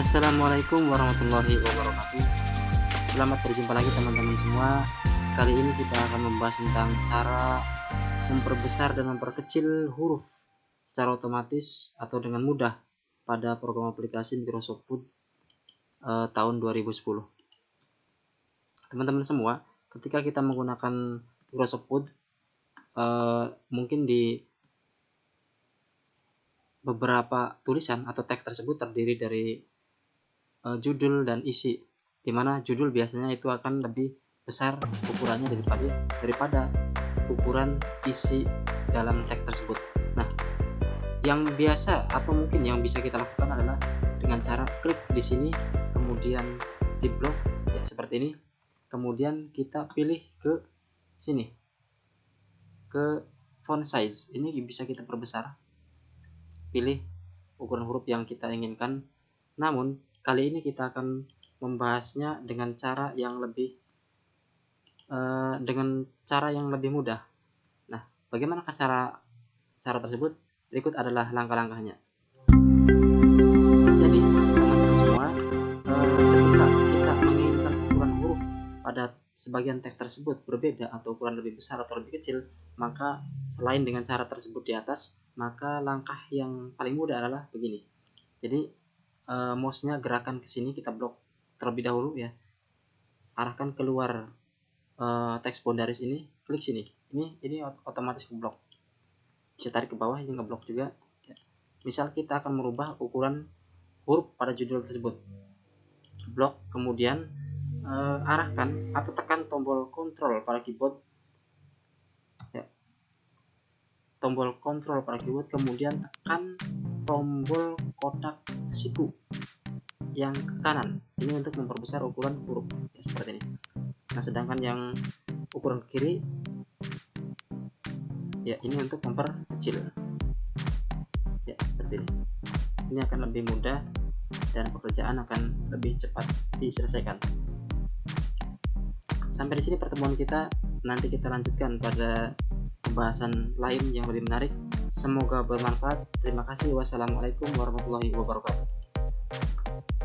Assalamualaikum warahmatullahi wabarakatuh. Selamat berjumpa lagi teman-teman semua. Kali ini kita akan membahas tentang cara memperbesar dan memperkecil huruf secara otomatis atau dengan mudah pada program aplikasi Microsoft Word tahun 2010. Teman-teman semua, ketika kita menggunakan Microsoft Word, mungkin di beberapa tulisan atau teks tersebut terdiri dari judul dan isi, dimana judul biasanya itu akan lebih besar ukurannya daripada ukuran isi dalam teks tersebut. Nah, yang biasa atau mungkin yang bisa kita lakukan adalah dengan cara klik di sini, kemudian di blok ya seperti ini, kemudian kita pilih ke sini ke font size. Ini bisa kita perbesar, pilih ukuran huruf yang kita inginkan. Namun kali ini kita akan membahasnya dengan cara yang lebih mudah. Nah, bagaimana cara tersebut? Berikut adalah langkah-langkahnya. Jadi teman-teman semua, ketika kita menginginkan ukuran huruf pada sebagian teks tersebut berbeda atau ukuran lebih besar atau lebih kecil, maka selain dengan cara tersebut di atas, maka langkah yang paling mudah adalah begini. Jadi mouse-nya gerakan ke sini, kita blok terlebih dahulu ya. Arahkan keluar teks boundaries ini, klik sini. Ini otomatis ke blok. Bisa tarik ke bawah, ini ngeblok juga. Ya. Misal kita akan merubah ukuran huruf pada judul tersebut. Blok, kemudian arahkan atau tekan tombol kontrol pada keyboard. Ya. Tombol kontrol pada keyboard, kemudian tekan tombol kotak siku yang ke kanan. Ini untuk memperbesar ukuran huruf ya, seperti ini. Nah, sedangkan yang ukuran ke kiri ya, ini untuk memperkecil ya, seperti ini. Ini akan lebih mudah dan pekerjaan akan lebih cepat diselesaikan. Sampai di sini pertemuan kita. Nanti kita lanjutkan pada pembahasan lain yang lebih menarik. Semoga bermanfaat. Terima kasih. Wassalamualaikum warahmatullahi wabarakatuh.